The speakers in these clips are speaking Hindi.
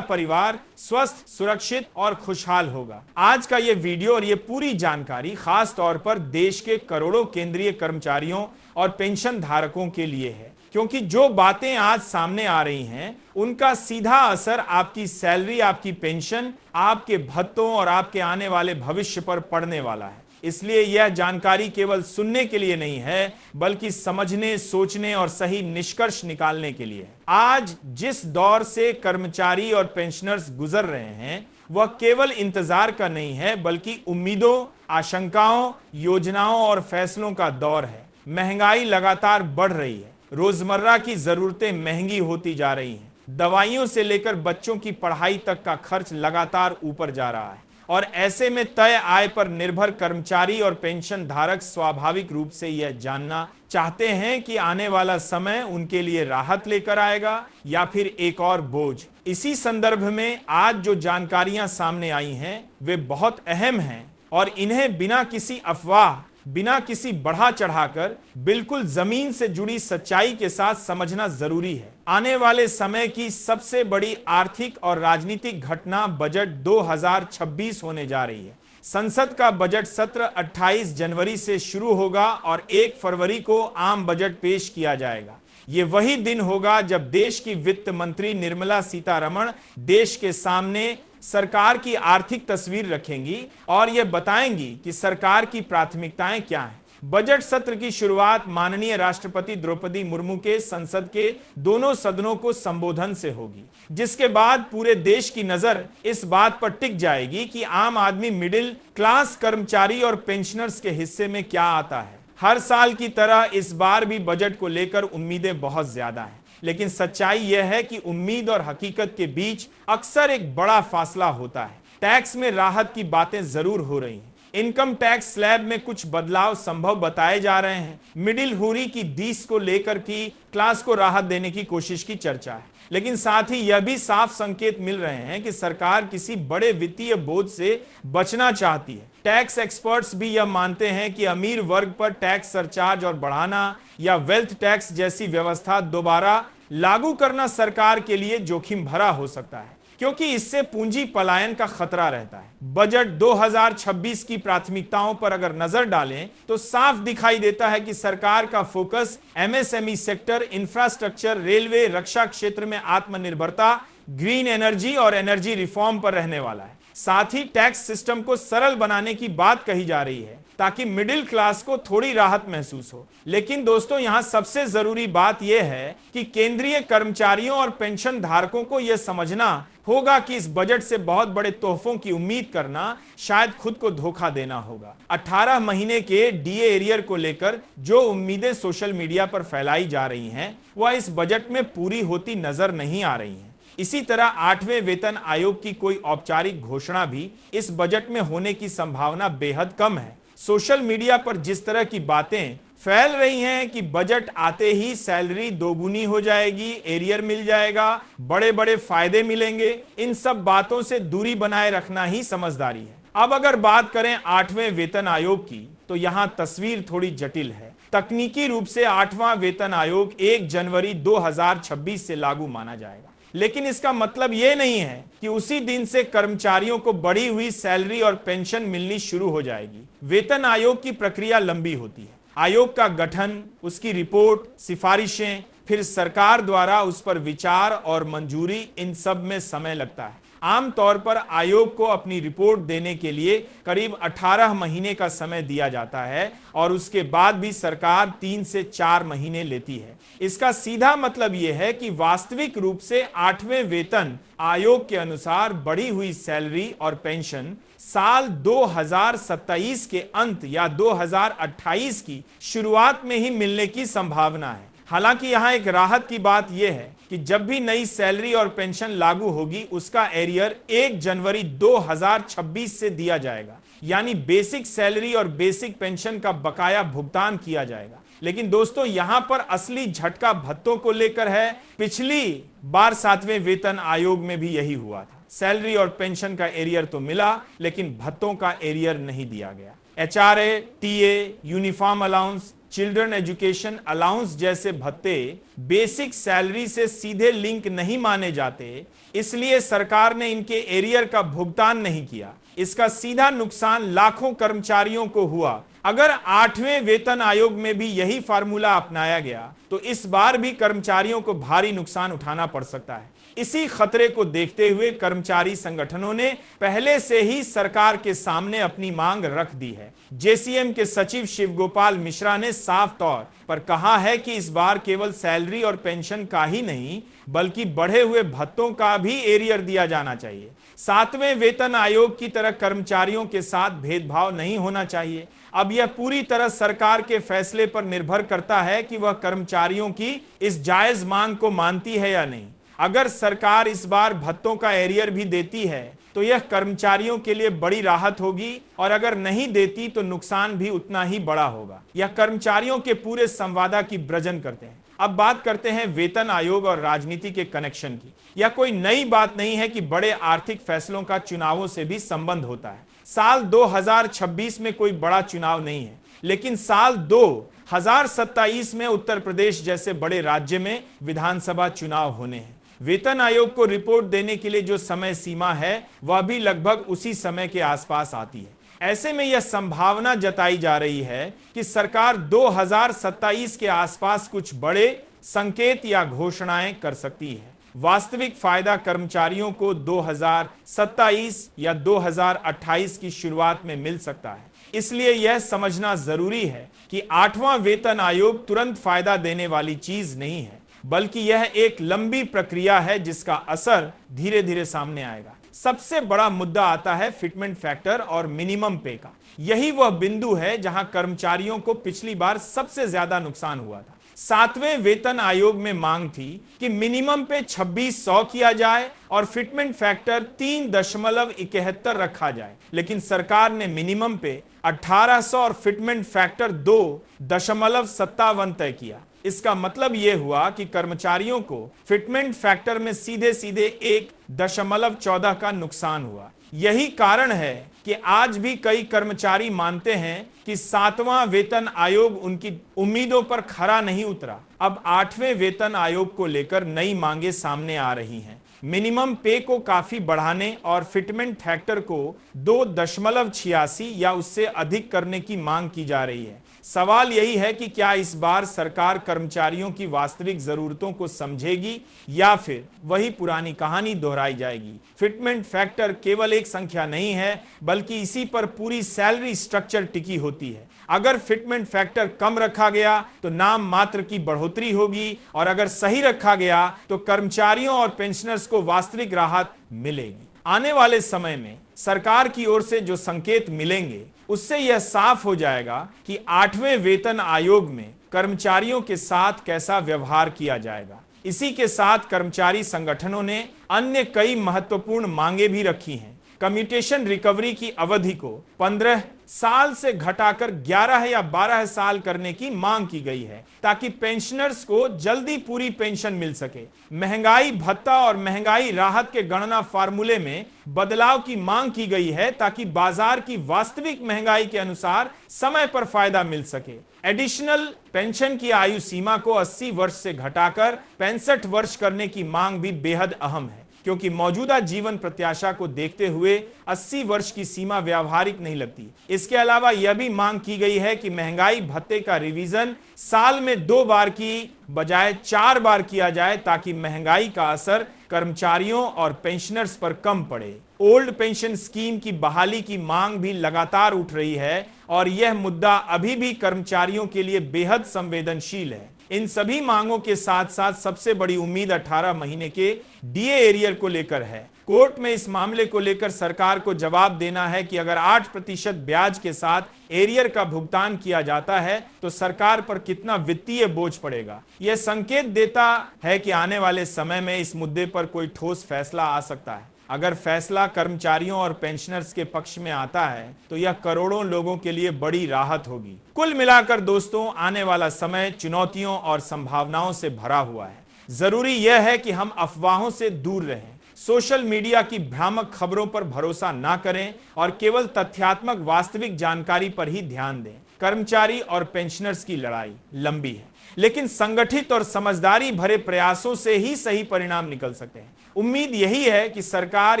परिवार स्वस्थ, सुरक्षित और खुशहाल होगा। आज का ये वीडियो और ये पूरी जानकारी खास तौर पर देश के करोड़ों केंद्रीय कर्मचारियों और पेंशन धारकों के लिए है, क्योंकि जो बातें आज सामने आ रही हैं उनका सीधा असर आपकी सैलरी, आपकी पेंशन, आपके भत्तों और आपके आने वाले भविष्य पर पड़ने वाला है। इसलिए यह जानकारी केवल सुनने के लिए नहीं है, बल्कि समझने, सोचने और सही निष्कर्ष निकालने के लिए है। आज जिस दौर से कर्मचारी और पेंशनर्स गुजर रहे हैं वह केवल इंतजार का नहीं है, बल्कि उम्मीदों, आशंकाओं, योजनाओं और फैसलों का दौर है। महंगाई लगातार बढ़ रही है, रोजमर्रा की जरूरतें महंगी होती जा रही हैं, दवाइयों से लेकर बच्चों की पढ़ाई तक का खर्च लगातार ऊपर जा रहा है और ऐसे में तय आय पर निर्भर कर्मचारी और पेंशन धारक स्वाभाविक रूप से यह जानना चाहते हैं कि आने वाला समय उनके लिए राहत लेकर आएगा या फिर एक और बोझ। इसी संदर्भ में आज जो जानकारियां सामने आई हैं वे बहुत अहम हैं और इन्हें बिना किसी अफवाह, बिना किसी बढ़ा चढ़ाकर बिल्कुल जमीन से जुड़ी सच्चाई के साथ समझना जरूरी है। आने वाले समय की सबसे बड़ी आर्थिक और राजनीतिक घटना बजट 2026 होने जा रही है। संसद का बजट सत्र 28 जनवरी से शुरू होगा और 1 फरवरी को आम बजट पेश किया जाएगा। ये वही दिन होगा जब देश की वित्त मंत्री निर्मला सीतारमण देश के सामने सरकार की आर्थिक तस्वीर रखेंगी और यह बताएंगी कि सरकार की प्राथमिकताएं क्या हैं। बजट सत्र की शुरुआत माननीय राष्ट्रपति द्रौपदी मुर्मू के संसद के दोनों सदनों को संबोधन से होगी, जिसके बाद पूरे देश की नजर इस बात पर टिक जाएगी कि आम आदमी, मिडिल क्लास, कर्मचारी और पेंशनर्स के हिस्से में क्या आता है। हर साल की तरह इस बार भी बजट को लेकर उम्मीदें बहुत ज्यादा हैं, लेकिन सच्चाई यह है कि उम्मीद और हकीकत के बीच अक्सर एक बड़ा फासला होता है। टैक्स में राहत की बातें जरूर हो रही हैं, इनकम टैक्स स्लैब में कुछ बदलाव संभव बताए जा रहे हैं, मिडिल हुरी की 20 को लेकर की क्लास को राहत देने की कोशिश की चर्चा है, लेकिन साथ ही यह भी साफ संकेत मिल रहे हैं कि सरकार किसी बड़े वित्तीय बोझ से बचना चाहती है। टैक्स एक्सपर्ट्स भी यह मानते हैं कि अमीर वर्ग पर टैक्स सरचार्ज और बढ़ाना या वेल्थ टैक्स जैसी व्यवस्था दोबारा लागू करना सरकार के लिए जोखिम भरा हो सकता है, क्योंकि इससे पूंजी पलायन का खतरा रहता है। बजट 2026 की प्राथमिकताओं पर अगर नजर डालें तो साफ दिखाई देता है कि सरकार का focus MSME sector, infrastructure, railway, रक्षा क्षेत्र में आत्मनिर्भरता, ग्रीन एनर्जी और एनर्जी रिफॉर्म पर रहने वाला है। साथ ही टैक्स सिस्टम को सरल बनाने की बात कही जा रही है ताकि मिडिल क्लास को थोड़ी राहत महसूस हो। लेकिन दोस्तों, यहां सबसे जरूरी बात यह है कि केंद्रीय कर्मचारियों और पेंशन धारकों को यह समझना होगा कि इस बजट से बहुत बड़े तोहफों की उम्मीद करना शायद खुद को धोखा देना होगा। 18 महीने के डीए एरियर को लेकर जो उम्मीदें सोशल मीडिया पर फैलाई जा रही हैं वह इस बजट में पूरी होती नजर नहीं आ रही हैं। इसी तरह 8वें वेतन आयोग की कोई औपचारिक घोषणा भी इस बजट में होने की संभावना बेहद कम है। सोशल मीडिया पर जिस तरह की बातें फैल रही हैं कि बजट आते ही सैलरी दोगुनी हो जाएगी, एरियर मिल जाएगा, बड़े बड़े फायदे मिलेंगे, इन सब बातों से दूरी बनाए रखना ही समझदारी है। अब अगर बात करें 8वें वेतन आयोग की तो यहां तस्वीर थोड़ी जटिल है। तकनीकी रूप से 8वां वेतन आयोग 1 जनवरी 2026 से लागू माना जाएगा, लेकिन इसका मतलब यह नहीं है कि उसी दिन से कर्मचारियों को बढ़ी हुई सैलरी और पेंशन मिलनी शुरू हो जाएगी। वेतन आयोग की प्रक्रिया लंबी होती है। आयोग का गठन, उसकी रिपोर्ट, सिफारिशें, फिर सरकार द्वारा उस पर विचार और मंजूरी, इन सब में समय लगता है। आमतौर पर आयोग को अपनी रिपोर्ट देने के लिए करीब 18 महीने का समय दिया जाता है और उसके बाद भी सरकार 3 से 4 महीने लेती है। इसका सीधा मतलब यह है कि वास्तविक रूप से 8वें वेतन आयोग के अनुसार बढ़ी हुई सैलरी और पेंशन साल 2027 के अंत या 2028 की शुरुआत में ही मिलने की संभावना है। हालांकि यहां एक राहत की बात यह है कि जब भी नई सैलरी और पेंशन लागू होगी उसका एरियर 1 जनवरी 2026 से दिया जाएगा, यानी बेसिक सैलरी और बेसिक पेंशन का बकाया भुगतान किया जाएगा। लेकिन दोस्तों, यहां पर असली झटका भत्तों को लेकर है। पिछली बार 7वें वेतन आयोग में भी यही हुआ था। सैलरी और पेंशन का एरियर तो मिला, लेकिन भत्तों का एरियर नहीं दिया गया। HRA, TA, uniform allowance, children education allowance जैसे भत्ते बेसिक सैलरी से सीधे लिंक नहीं माने जाते, इसलिए सरकार ने इनके एरियर का भुगतान नहीं किया। इसका सीधा नुकसान लाखों कर्मचारियों को हुआ। अगर 8वें वेतन आयोग में भी यही फार्मूला अपनाया गया तो इस बार भी कर्मचारियों को भारी नुकसान उठाना पड़ सकता है। इसी खतरे को देखते हुए कर्मचारी संगठनों ने पहले से ही सरकार के सामने अपनी मांग रख दी है। जेसीएम के सचिव शिवगोपाल मिश्रा ने साफ तौर पर कहा है कि इस बार केवल सैलरी और पेंशन का ही नहीं बल्कि बढ़े हुए भत्तों का भी एरियर दिया जाना चाहिए। 7वें वेतन आयोग की तरह कर्मचारियों के साथ भेदभाव नहीं होना चाहिए। अब यह पूरी तरह सरकार के फैसले पर निर्भर करता है कि वह कर्मचारियों की इस जायज मांग को मानती है या नहीं। अगर सरकार इस बार भत्तों का एरियर भी देती है तो यह कर्मचारियों के लिए बड़ी राहत होगी, और अगर नहीं देती तो नुकसान भी उतना ही बड़ा होगा। यह कर्मचारियों के पूरे संवादा की वृजन करते हैं। अब बात करते हैं वेतन आयोग और राजनीति के कनेक्शन की। यह कोई नई बात नहीं है कि बड़े आर्थिक फैसलों का चुनावों से भी संबंध होता है। साल 2026 में कोई बड़ा चुनाव नहीं है, लेकिन साल 2027 में उत्तर प्रदेश जैसे बड़े राज्य में विधानसभा चुनाव होने हैं। वेतन आयोग को रिपोर्ट देने के लिए जो समय सीमा है वह भी लगभग उसी समय के आसपास आती है। ऐसे में यह संभावना जताई जा रही है कि सरकार 2027 के आसपास कुछ बड़े संकेत या घोषणाएं कर सकती है। वास्तविक फायदा कर्मचारियों को 2027 या 2028 की शुरुआत में मिल सकता है। इसलिए यह समझना जरूरी है कि 8वां वेतन आयोग तुरंत फायदा देने वाली चीज नहीं है, बल्कि यह एक लंबी प्रक्रिया है जिसका असर धीरे धीरे सामने आएगा। सबसे बड़ा मुद्दा आता है फिटमेंट फैक्टर और मिनिमम पे का। यही वह बिंदु है जहां कर्मचारियों को पिछली बार सबसे ज्यादा नुकसान हुआ था। 7वें वेतन आयोग में मांग थी कि मिनिमम पे 2600 किया जाए और फिटमेंट फैक्टर 3.71 रखा जाए, लेकिन सरकार ने मिनिमम पे 1800 और फिटमेंट फैक्टर 2.57 तय किया। इसका मतलब यह हुआ कि कर्मचारियों को फिटमेंट फैक्टर में सीधे सीधे 1.14 का नुकसान हुआ। यही कारण है कि आज भी कई कर्मचारी मानते हैं कि 7वां वेतन आयोग उनकी उम्मीदों पर खरा नहीं उतरा। अब 8वें वेतन आयोग को लेकर नई मांगे सामने आ रही हैं। मिनिमम पे को काफी बढ़ाने और फिटमेंट फैक्टर को 2.86 या उससे अधिक करने की मांग की जा रही है। सवाल यही है कि क्या इस बार सरकार कर्मचारियों की वास्तविक जरूरतों को समझेगी या फिर वही पुरानी कहानी दोहराई जाएगी। फिटमेंट फैक्टर केवल एक संख्या नहीं है, बल्कि इसी पर पूरी सैलरी स्ट्रक्चर टिकी होती है। अगर फिटमेंट फैक्टर कम रखा गया तो नाम मात्र की बढ़ोतरी होगी, और अगर सही रखा गया तो कर्मचारियों और पेंशनर्स को वास्तविक राहत मिलेगी। आने वाले समय में सरकार की ओर से जो संकेत मिलेंगे उससे यह साफ हो जाएगा कि 8वें वेतन आयोग में कर्मचारियों के साथ कैसा व्यवहार किया जाएगा। इसी के साथ कर्मचारी संगठनों ने अन्य कई महत्वपूर्ण मांगे भी रखी हैं। कम्यूटेशन रिकवरी की अवधि को 15 साल से घटाकर 11 या 12 साल करने की मांग की गई है, ताकि पेंशनर्स को जल्दी पूरी पेंशन मिल सके। महंगाई भत्ता और महंगाई राहत के गणना फार्मूले में बदलाव की मांग की गई है, ताकि बाजार की वास्तविक महंगाई के अनुसार समय पर फायदा मिल सके। एडिशनल पेंशन की आयु सीमा को 80 वर्ष से घटाकर 65 वर्ष करने की मांग भी बेहद अहम है, क्योंकि मौजूदा जीवन प्रत्याशा को देखते हुए 80 वर्ष की सीमा व्यावहारिक नहीं लगती। इसके अलावा यह भी मांग की गई है कि महंगाई भत्ते का रिवीजन साल में 2 बार की बजाय 4 बार किया जाए, ताकि महंगाई का असर कर्मचारियों और पेंशनर्स पर कम पड़े। ओल्ड पेंशन स्कीम की बहाली की मांग भी लगातार उठ रही है, और यह मुद्दा अभी भी कर्मचारियों के लिए बेहद संवेदनशील है। इन सभी मांगों के साथ साथ सबसे बड़ी उम्मीद 18 महीने के डीए एरियर को लेकर है। कोर्ट में इस मामले को लेकर सरकार को जवाब देना है कि अगर 8% ब्याज के साथ एरियर का भुगतान किया जाता है तो सरकार पर कितना वित्तीय बोझ पड़ेगा। यह संकेत देता है कि आने वाले समय में इस मुद्दे पर कोई ठोस फैसला आ सकता है। अगर फैसला कर्मचारियों और पेंशनर्स के पक्ष में आता है तो यह करोड़ों लोगों के लिए बड़ी राहत होगी। कुल मिलाकर दोस्तों, आने वाला समय चुनौतियों और संभावनाओं से भरा हुआ है। जरूरी यह है कि हम अफवाहों से दूर रहें, सोशल मीडिया की भ्रामक खबरों पर भरोसा ना करें और केवल तथ्यात्मक वास्तविक जानकारी पर ही ध्यान दें। कर्मचारी और पेंशनर्स की लड़ाई लंबी है, लेकिन संगठित और समझदारी भरे प्रयासों से ही सही परिणाम निकल सकते हैं। उम्मीद यही है कि सरकार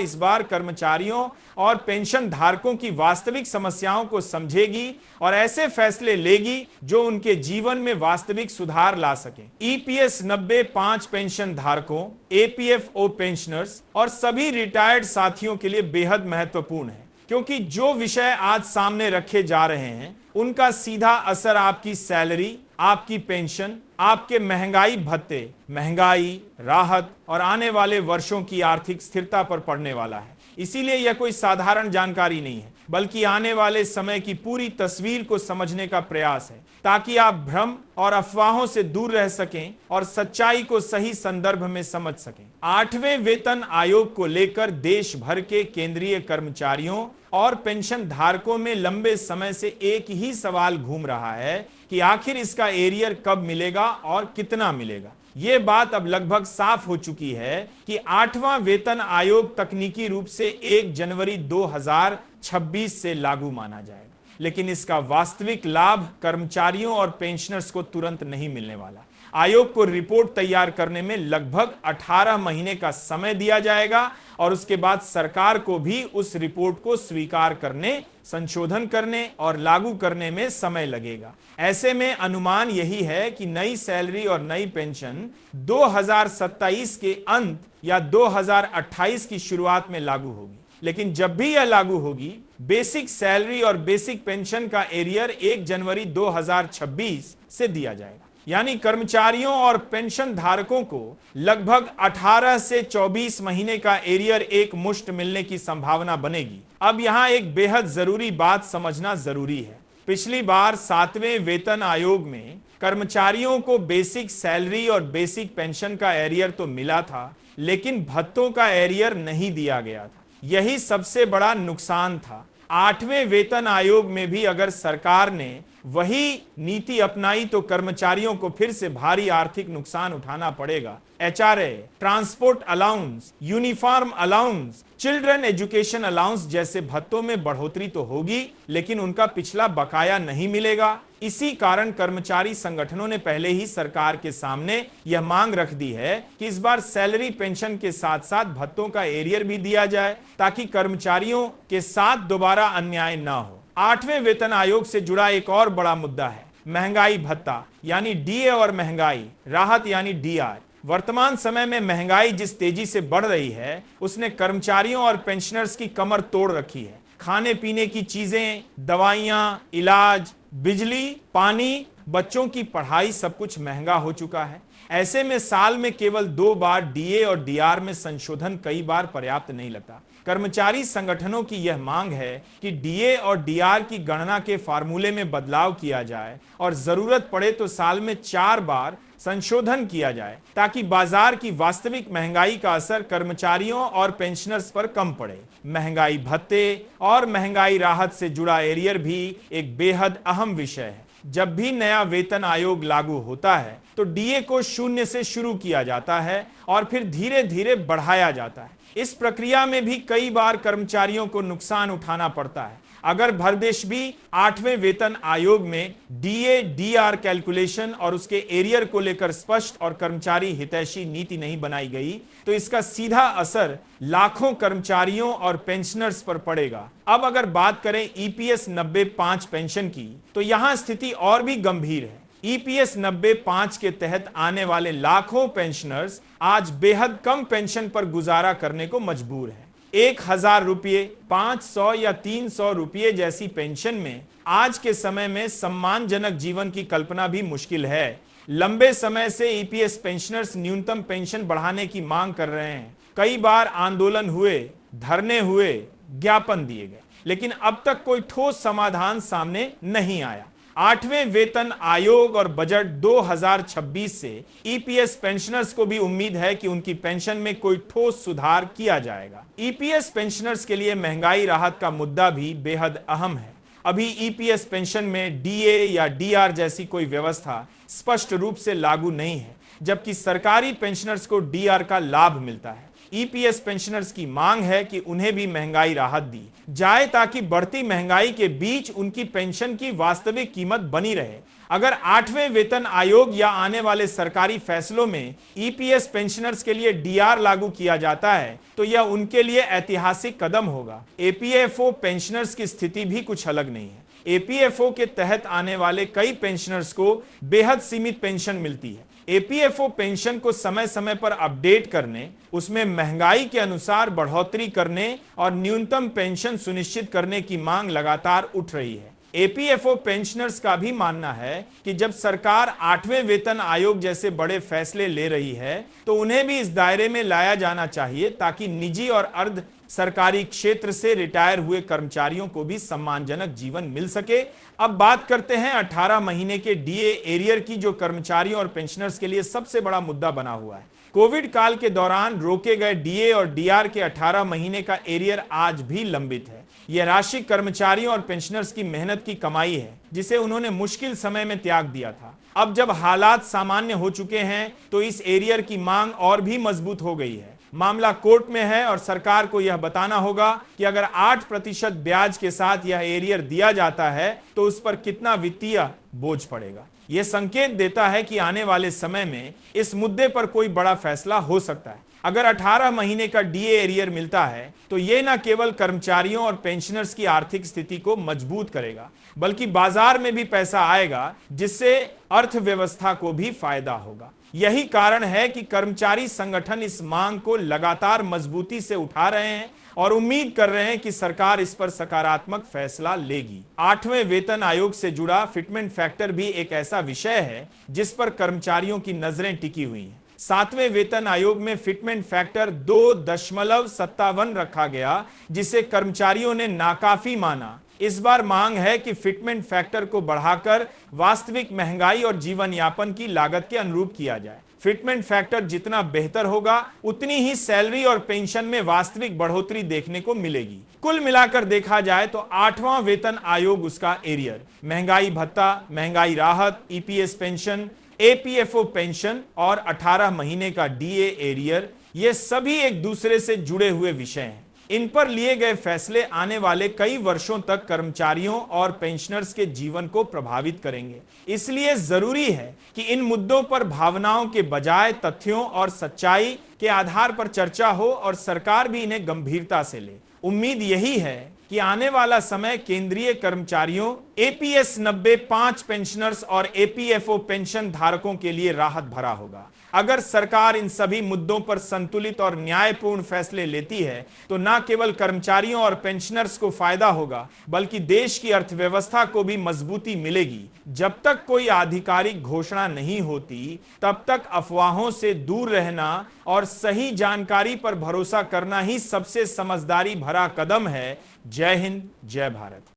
इस बार कर्मचारियों और पेंशन धारकों की वास्तविक समस्याओं को समझेगी और ऐसे फैसले लेगी जो उनके जीवन में वास्तविक सुधार ला सके। ईपीएस 90-5 पेंशन धारकों, एपीएफओ पेंशनर्स और सभी रिटायर्ड साथियों के लिए बेहद महत्वपूर्ण है, क्योंकि जो विषय आज सामने रखे जा रहे हैं उनका सीधा असर आपकी सैलरी, आपकी पेंशन, आपके महंगाई भत्ते, महंगाई राहत और आने वाले वर्षों की आर्थिक स्थिरता पर पड़ने वाला है। इसीलिए यह कोई साधारण जानकारी नहीं है, बल्कि आने वाले समय की पूरी तस्वीर को समझने का प्रयास है, ताकि आप भ्रम और अफवाहों से दूर रह सकें और सच्चाई को सही संदर्भ में समझ सकें। 8वें वेतन आयोग को लेकर देश भर के केंद्रीय कर्मचारियों और पेंशन धारकों में लंबे समय से एक ही सवाल घूम रहा है कि आखिर इसका एरियर कब मिलेगा और कितना मिलेगा। ये बात अब लगभग साफ हो चुकी है कि 8वां वेतन आयोग तकनीकी रूप से 1 जनवरी 2026 से लागू माना जाएगा, लेकिन इसका वास्तविक लाभ कर्मचारियों और पेंशनर्स को तुरंत नहीं मिलने वाला। आयोग को रिपोर्ट तैयार करने में लगभग 18 महीने का समय दिया जाएगा और उसके बाद सरकार को भी उस रिपोर्ट को स्वीकार करने, संशोधन करने और लागू करने में समय लगेगा। ऐसे में अनुमान यही है कि नई सैलरी और नई पेंशन 2027 के अंत या 2028 की शुरुआत में लागू होगी। लेकिन जब भी यह लागू होगी, बेसिक सैलरी और बेसिक पेंशन का एरियर 1 जनवरी 2026 से दिया जाएगा। यानी कर्मचारियों और पेंशन धारकों को लगभग 18 से 24 महीने का एरियर एक मुश्त मिलने की संभावना बनेगी। अब यहां एक बेहद जरूरी बात समझना जरूरी है। पिछली बार 7वें वेतन आयोग में कर्मचारियों को बेसिक सैलरी और बेसिक पेंशन का एरियर तो मिला था, लेकिन भत्तों का एरियर नहीं दिया गया था। यही सबसे बड़ा नुकसान था। 8वें वेतन आयोग में भी अगर सरकार ने वही नीति अपनाई तो कर्मचारियों को फिर से भारी आर्थिक नुकसान उठाना पड़ेगा। HRA, transport allowance, uniform allowance, children education allowance जैसे भत्तों में बढ़ोतरी तो होगी, लेकिन उनका पिछला बकाया नहीं मिलेगा। इसी कारण कर्मचारी संगठनों ने पहले ही सरकार के सामने यह मांग रख दी है कि इस बार सैलरी पेंशन के साथ साथ भत्तों का एरियर भी दिया जाए, ताकि कर्मचारियों के साथ दोबारा अन्याय न हो। 8वें वेतन आयोग से जुड़ा एक और बड़ा मुद्दा है महंगाई भत्ता यानी डीए और महंगाई राहत यानी डीआर। वर्तमान समय में महंगाई जिस तेजी से बढ़ रही है, उसने कर्मचारियों और पेंशनर्स की कमर तोड़ रखी है। खाने पीने की चीजें, दवाइयां, इलाज, बिजली, पानी, बच्चों की पढ़ाई, सब कुछ महंगा हो चुका है। ऐसे में साल में केवल 2 बार डीए और डीआर में संशोधन कई बार पर्याप्त नहीं लगता। कर्मचारी संगठनों की यह मांग है कि डीए और डीआर की गणना के फार्मूले में बदलाव किया जाए और जरूरत पड़े तो साल में 4 बार संशोधन किया जाए, ताकि बाजार की वास्तविक महंगाई का असर कर्मचारियों और पेंशनर्स पर कम पड़े। महंगाई भत्ते और महंगाई राहत से जुड़ा एरियर भी एक बेहद अहम विषय है। जब भी नया वेतन आयोग लागू होता है तो डीए को 0 से शुरू किया जाता है और फिर धीरे धीरे बढ़ाया जाता है। इस प्रक्रिया में भी कई बार कर्मचारियों को नुकसान उठाना पड़ता है। अगर भरदेश भी 8वें वेतन आयोग में डीए डीआर कैलकुलेशन और उसके एरियर को लेकर स्पष्ट और कर्मचारी हितैषी नीति नहीं बनाई गई, तो इसका सीधा असर लाखों कर्मचारियों और पेंशनर्स पर पड़ेगा। अब अगर बात करें ईपीएस 90-5 पेंशन की, तो यहां स्थिति और भी गंभीर है। ईपीएस 90-5 के तहत आने वाले लाखों पेंशनर्स आज बेहद कम पेंशन पर गुजारा करने को मजबूर हैं। 1000 रुपये, 500 या 300 रुपये जैसी पेंशन में आज के समय में सम्मानजनक जीवन की कल्पना भी मुश्किल है। लंबे समय से ईपीएस पेंशनर्स न्यूनतम पेंशन बढ़ाने की मांग कर रहे हैं। कई बार आंदोलन हुए, धरने हुए, ज्ञापन दिए गए, लेकिन अब तक कोई ठोस समाधान सामने नहीं आया। 8वें वेतन आयोग और बजट 2026 से ईपीएस पेंशनर्स को भी उम्मीद है कि उनकी पेंशन में कोई ठोस सुधार किया जाएगा। ईपीएस पेंशनर्स के लिए महंगाई राहत का मुद्दा भी बेहद अहम है। अभी ईपीएस पेंशन में डीए या डीआर जैसी कोई व्यवस्था स्पष्ट रूप से लागू नहीं है, जबकि सरकारी पेंशनर्स को डीआर का लाभ मिलता है। ईपीएस पेंशनर्स की मांग है कि उन्हें भी महंगाई राहत दी जाए ताकि बढ़ती महंगाई के बीच उनकी पेंशन की वास्तविक कीमत बनी रहे। अगर 8वें वेतन आयोग या आने वाले सरकारी फैसलों में ईपीएस पेंशनर्स के लिए डीआर लागू किया जाता है तो यह उनके लिए ऐतिहासिक कदम होगा। एपीएफओ पेंशनर्स की स्थिति भी कुछ अलग नहीं है। एपीएफओ के तहत आने वाले कई पेंशनर्स को बेहद सीमित पेंशन मिलती है। एपीएफओ पेंशन को समय समय पर अपडेट करने, उसमें महंगाई के अनुसार बढ़ोतरी करने और न्यूनतम पेंशन सुनिश्चित करने की मांग लगातार उठ रही है। एपीएफओ पेंशनर्स का भी मानना है कि जब सरकार 8वें वेतन आयोग जैसे बड़े फैसले ले रही है तो उन्हें भी इस दायरे में लाया जाना चाहिए ताकि निजी और अर्ध सरकारी क्षेत्र से रिटायर हुए कर्मचारियों को भी सम्मानजनक जीवन मिल सके। अब बात करते हैं 18 महीने के डीए एरियर की, जो कर्मचारियों और पेंशनर्स के लिए सबसे बड़ा मुद्दा बना हुआ है। कोविड काल के दौरान रोके गए डीए और डीआर के 18 महीने का एरियर आज भी लंबित है। यह राशि कर्मचारियों और पेंशनर्स की मेहनत की कमाई है जिसे उन्होंने मुश्किल समय में त्याग दिया था। अब जब हालात सामान्य हो चुके हैं तो इस एरियर की मांग और भी मजबूत हो गई है। मामला कोर्ट में है और सरकार को यह बताना होगा कि अगर 8% ब्याज के साथ यह एरियर दिया जाता है तो उस पर कितना वित्तीय बोझ पड़ेगा। यह संकेत देता है कि आने वाले समय में इस मुद्दे पर कोई बड़ा फैसला हो सकता है। अगर 18 महीने का डीए एरियर मिलता है तो यह न केवल कर्मचारियों और पेंशनर्स की आर्थिक स्थिति को मजबूत करेगा बल्कि बाजार में भी पैसा आएगा जिससे अर्थव्यवस्था को भी फायदा होगा। यही कारण है कि कर्मचारी संगठन इस मांग को लगातार मजबूती से उठा रहे हैं और उम्मीद कर रहे हैं कि सरकार इस पर सकारात्मक फैसला लेगी। 8वें वेतन आयोग से जुड़ा फिटमेंट फैक्टर भी एक ऐसा विषय है जिस पर कर्मचारियों की नजरें टिकी हुई हैं। 7वें वेतन आयोग में फिटमेंट फैक्टर 2.57 रखा गया जिसे कर्मचारियों ने नाकाफी माना। इस बार मांग है कि फिटमेंट फैक्टर को बढ़ाकर वास्तविक महंगाई और जीवन यापन की लागत के अनुरूप किया जाए। फिटमेंट फैक्टर जितना बेहतर होगा उतनी ही सैलरी और पेंशन में वास्तविक बढ़ोतरी देखने को मिलेगी। कुल मिलाकर देखा जाए तो 8वां वेतन आयोग, उसका एरियर, महंगाई भत्ता, महंगाई राहत, ईपीएस पेंशन, एपीएफओ पेंशन और 18 महीने का डीए एरियर, ये सभी एक दूसरे से जुड़े हुए विषय हैं। इन पर लिए गए फैसले आने वाले कई वर्षों तक कर्मचारियों और पेंशनर्स के जीवन को प्रभावित करेंगे। इसलिए जरूरी है कि इन मुद्दों पर भावनाओं के बजाय तथ्यों और सच्चाई के आधार पर चर्चा हो और सरकार भी इन्हें गंभीरता से ले। उम्मीद यही है कि आने वाला समय केंद्रीय कर्मचारियों, एपीएस 95 पेंशनर्स और एपीएफओ पेंशन धारकों के लिए राहत भरा होगा। अगर सरकार इन सभी मुद्दों पर संतुलित और न्यायपूर्ण फैसले लेती है तो न केवल कर्मचारियों और पेंशनर्स को फायदा होगा बल्कि देश की अर्थव्यवस्था को भी मजबूती मिलेगी। जब तक कोई आधिकारिक घोषणा नहीं होती तब तक अफवाहों से दूर रहना और सही जानकारी पर भरोसा करना ही सबसे समझदारी भरा कदम है। जय हिंद, जय भारत।